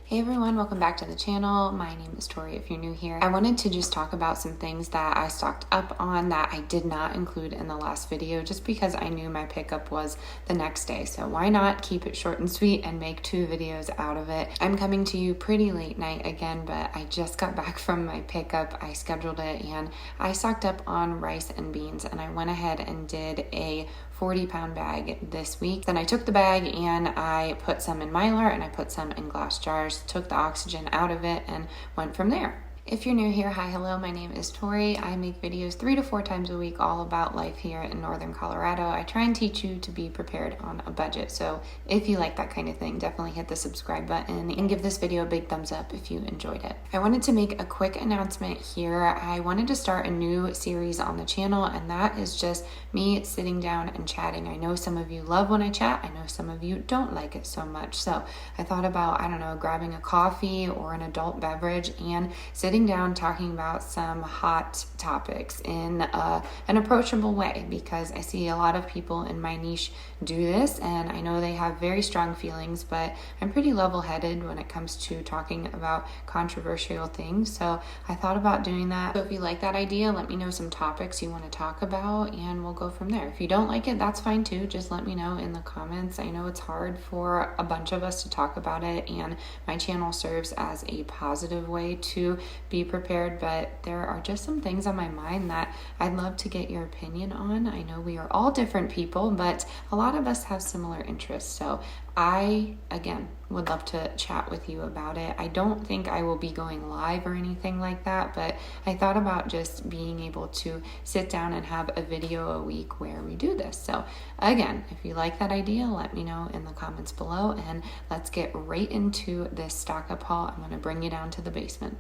Hey everyone, welcome back to the channel. My name is Tori if you're new here. I wanted to just talk about some things that I stocked up on that I did not include in the last video just because I knew my pickup was the next day. So why not keep it short and sweet and make 2 videos out of it. I'm coming to you pretty late night again, but I just got back from my pickup. I scheduled it and I stocked up on rice and beans, and I went ahead and did a 40-pound bag this week. Then I took the bag and I put some in Mylar and I put some in glass jars, took the oxygen out of it, and went from there. If you're new here, hi, hello, my name is Tori. I make videos 3 to 4 times a week all about life here in northern Colorado. I try and teach you to be prepared on a budget. So if you like that kind of thing, definitely hit the subscribe button and give this video a big thumbs up if you enjoyed it. I wanted to make a quick announcement here. I wanted to start a new series on the channel, and that is just me sitting down and chatting. I know some of you love when I chat. I know some of you don't like it so much. So I thought about, I don't know, grabbing a coffee or an adult beverage and sitting down talking about some hot topics in an approachable way, because I see a lot of people in my niche do this and I know they have very strong feelings, but I'm pretty level-headed when it comes to talking about controversial things. So I thought about doing that. So if you like that idea, let me know some topics you want to talk about and we'll go from there. If you don't like it, that's fine too. Just let me know in the comments. I know it's hard for a bunch of us to talk about it, and my channel serves as a positive way to be prepared, but there are just some things on my mind that I'd love to get your opinion on. I know we are all different people, but a lot of us have similar interests. So I, again, would love to chat with you about it. I don't think I will be going live or anything like that, but I thought about just being able to sit down and have a video a week where we do this. So again, if you like that idea, let me know in the comments below, and let's get right into this stock up haul. I'm going to bring you down to the basement.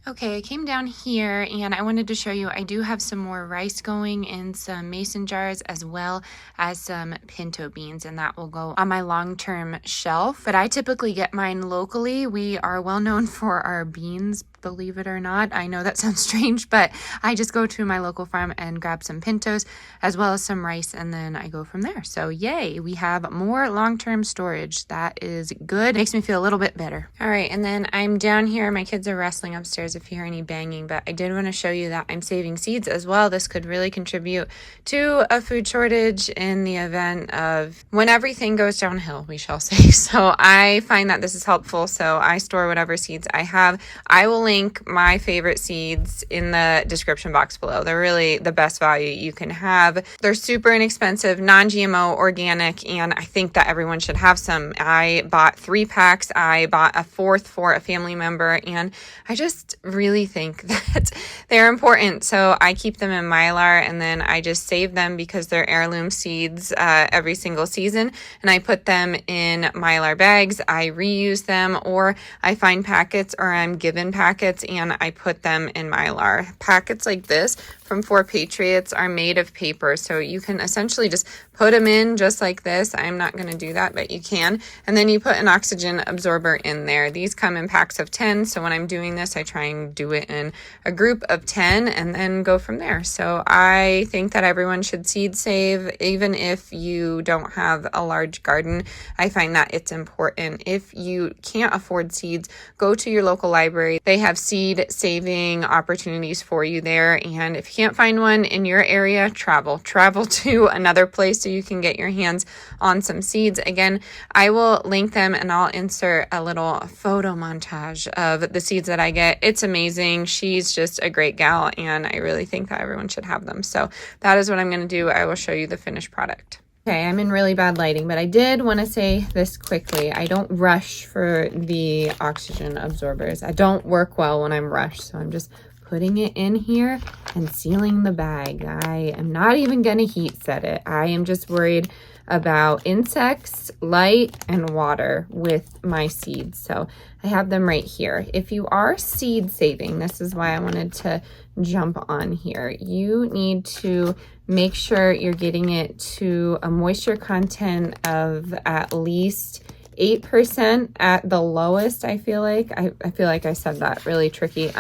Okay, I came down here and I wanted to show you I do have some more rice going in some mason jars, as well as some pinto beans, and that will go on my long-term shelf. But I typically get mine locally. We are well known for our beans, believe it or not. I know that sounds strange, but I just go to my local farm and grab some pintos as well as some rice, and then I go from there. So yay, we have more long-term storage. That is good. Makes me feel a little bit better. All right, and then I'm down here. My kids are wrestling upstairs if you hear any banging, but I did want to show you that I'm saving seeds as well. This could really contribute to a food shortage in the event of when everything goes downhill, we shall say. So I find that this is helpful. So I store whatever seeds I have. I will link my favorite seeds in the description box below. They're really the best value you can have. They're super inexpensive, non-GMO, organic, and I think that everyone should have some. I bought 3 packs. I bought a 4th for a family member, and I just really think that they're important. So I keep them in Mylar, and then I just save them because they're heirloom seeds every single season, and I put them in Mylar bags. I reuse them, or I find packets, or I'm given packets and I put them in Mylar. Packets like this from 4 Patriots are made of paper, so you can essentially just put them in just like this. I'm not going to do that, but you can. And then you put an oxygen absorber in there. These come in packs of 10, so when I'm doing this, I try and do it in a group of 10 and then go from there. So I think that everyone should seed save, even if you don't have a large garden. I find that it's important. If you can't afford seeds, go to your local library. They have seed saving opportunities for you there, and if you can't find one in your area, travel to another place so you can get your hands on some seeds. Again, I will link them and I'll insert a little photo montage of the seeds that I get. It's amazing. She's just a great gal, and I really think that everyone should have them. So that is what I'm going to do. I will show you the finished product. Okay, I'm in really bad lighting, but I did want to say this quickly. I don't rush for the oxygen absorbers. I don't work well when I'm rushed, so I'm just putting it in here and sealing the bag. I am not even going to heat set it. I am just worried about insects, light, and water with my seeds. So I have them right here. If you are seed saving, this is why I wanted to jump on here. You need to make sure you're getting it to a moisture content of at least 8% at the lowest. I feel like I said that really tricky.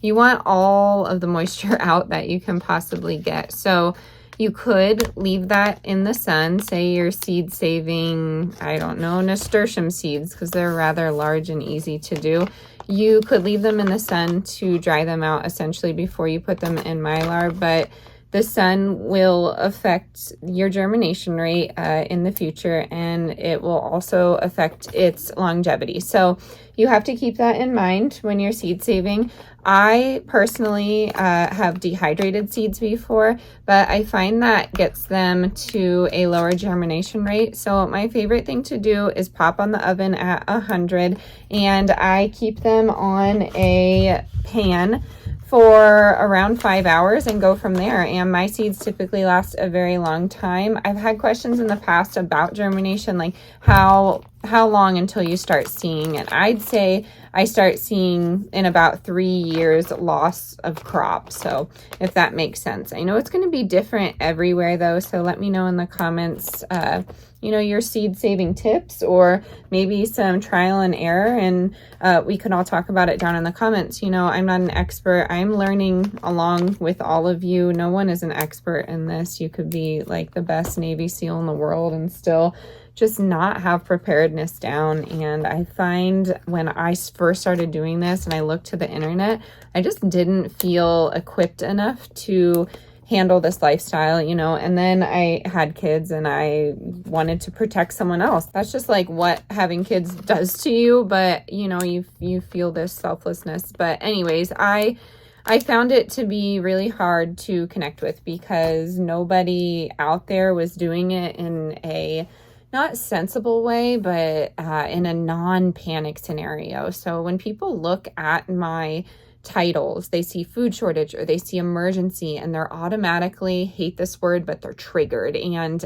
You want all of the moisture out that you can possibly get. So You could leave that in the sun. Say you're seed saving, I don't know, nasturtium seeds, because they're rather large and easy to do. You could leave them in the sun to dry them out essentially before you put them in Mylar, but the sun will affect your germination rate in the future, and it will also affect its longevity. So you have to keep that in mind when you're seed saving. I personally have dehydrated seeds before, but I find that gets them to a lower germination rate. So my favorite thing to do is pop on the oven at 100, and I keep them on a pan for around 5 hours and go from there. And my seeds typically last a very long time. I've had questions in the past about germination, like how long until you start seeing it. I'd say I start seeing in about 3 years loss of crop. So if that makes sense. I know it's going to be different everywhere though. So let me know in the comments, your seed saving tips, or maybe some trial and error, and we can all talk about it down in the comments. I'm not an expert. I'm learning along with all of you. No one is an expert in this. You could be like the best Navy SEAL in the world and still just not have preparedness down. And I find when I first started doing this and I looked to the internet, I just didn't feel equipped enough to handle this lifestyle, and then I had kids and I wanted to protect someone else. That's just like what having kids does to you, but you feel this selflessness. But anyways, I found it to be really hard to connect with because nobody out there was doing it in a not sensible way, but in a non-panic scenario. So when people look at my titles, they see food shortage or they see emergency, and they're automatically, hate this word, but they're triggered, and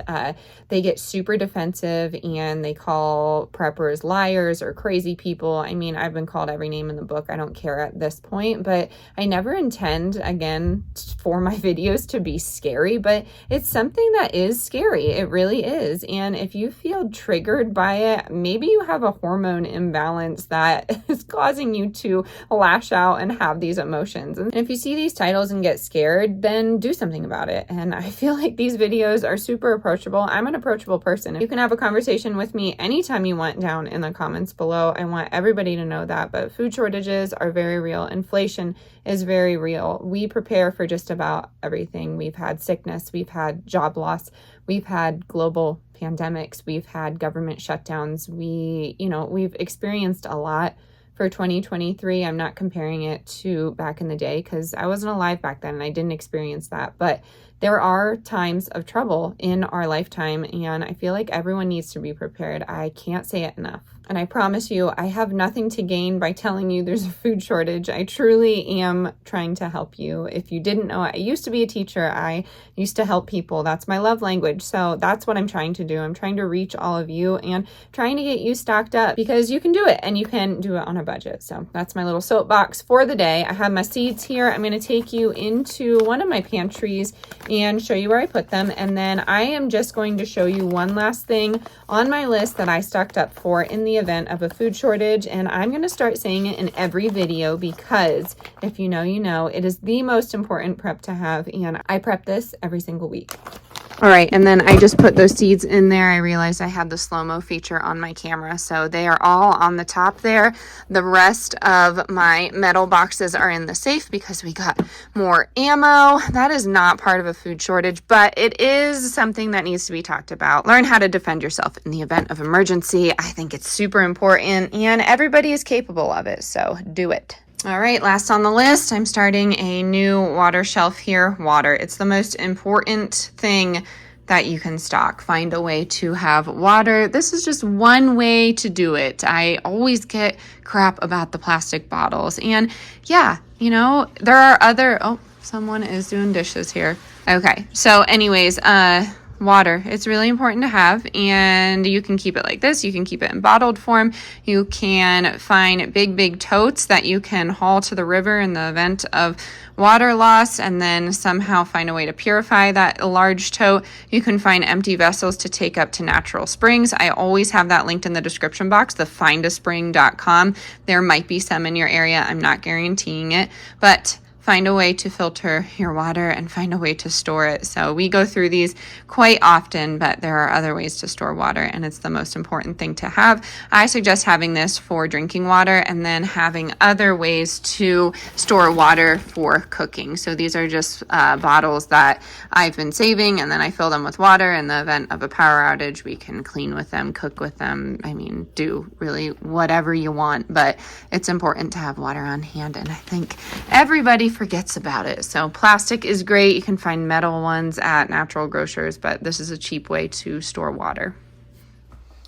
they get super defensive and they call preppers liars or crazy people. I mean, I've been called every name in the book. I don't care at this point, but I never intend, again, for my videos to be scary, but it's something that is scary. It really is. And if you feel triggered by it, maybe you have a hormone imbalance that is causing you to lash out and have these emotions. And if you see these titles and get scared, then do something about it. And I feel like these videos are super approachable. I'm an approachable person. You can have a conversation with me anytime you want down in the comments below. I want everybody to know that. But food shortages are very real. Inflation is very real. We prepare for just about everything. We've had sickness, we've had job loss, we've had global pandemics, we've had government shutdowns. We've experienced a lot for 2023. I'm not comparing it to back in the day because I wasn't alive back then and I didn't experience that. But there are times of trouble in our lifetime, and I feel like everyone needs to be prepared. I can't say it enough. And I promise you, I have nothing to gain by telling you there's a food shortage. I truly am trying to help you. If you didn't know, I used to be a teacher. I used to help people. That's my love language. So that's what I'm trying to do. I'm trying to reach all of you and trying to get you stocked up because you can do it and you can do it on a budget. So that's my little soapbox for the day. I have my seeds here. I'm going to take you into one of my pantries and show you where I put them. And then I am just going to show you one last thing on my list that I stocked up for in the event of a food shortage. And I'm going to start saying it in every video because if you know, you know, it is the most important prep to have. And I prep this every single week. All right, and then I just put those seeds in there. I realized I had the slow-mo feature on my camera, so they are all on the top there. The rest of my metal boxes are in the safe because we got more ammo. That is not part of a food shortage, but it is something that needs to be talked about. Learn how to defend yourself in the event of emergency. I think it's super important, and everybody is capable of it, so do it. All right, last on the list, I'm starting a new water shelf here. Water. It's the most important thing that you can stock. Find a way to have water. This is just one way to do it. I always get crap about the plastic bottles. And yeah, you know, there are other, oh, someone is doing dishes here. Okay, so anyways, water. It's really important to have, and you can keep it like this. You can keep it in bottled form. You can find big totes that you can haul to the river in the event of water loss and then somehow find a way to purify that large tote. You can find empty vessels to take up to natural springs. I always have that linked in the description box, thefindaspring.com. There might be some in your area. I'm not guaranteeing it, but find a way to filter your water and find a way to store it. So we go through these quite often, but there are other ways to store water, and it's the most important thing to have. I suggest having this for drinking water and then having other ways to store water for cooking. So these are just bottles that I've been saving, and then I fill them with water. In the event of a power outage, we can clean with them, cook with them. I mean, do really whatever you want, but it's important to have water on hand, and I think everybody forgets about it. So plastic is great. You can find metal ones at natural grocers, but this is a cheap way to store water.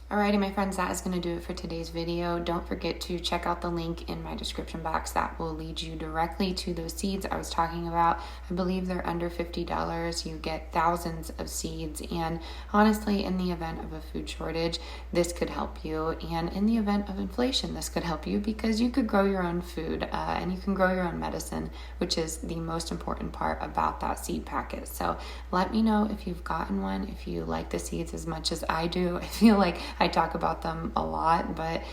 Alrighty, my friends, that is going to do it for today's video. Don't forget to check out the link in my description box. That will lead you directly to those seeds I was talking about. I believe they're under $50. You get thousands of seeds, and honestly, in the event of a food shortage, this could help you. And in the event of inflation, this could help you because you could grow your own food and you can grow your own medicine, which is the most important part about that seed packet. So let me know if you've gotten one, if you like the seeds as much as I do. I feel like I talk about them a lot, but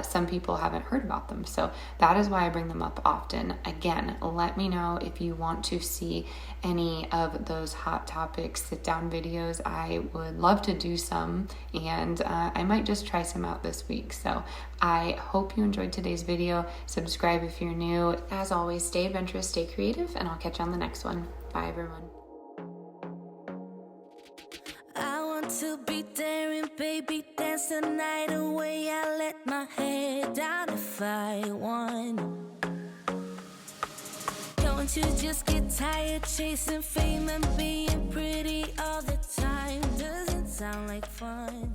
some people haven't heard about them. So that is why I bring them up often. Again, let me know if you want to see any of those hot topics sit down videos. I would love to do some, and I might just try some out this week. So I hope you enjoyed today's video. Subscribe if you're new. As always, stay adventurous, stay creative, and I'll catch you on the next one. Bye, everyone. To be daring, baby, dance the night away. I let my head down if I won. Don't you just get tired chasing fame and being pretty all the time? Doesn't sound like fun.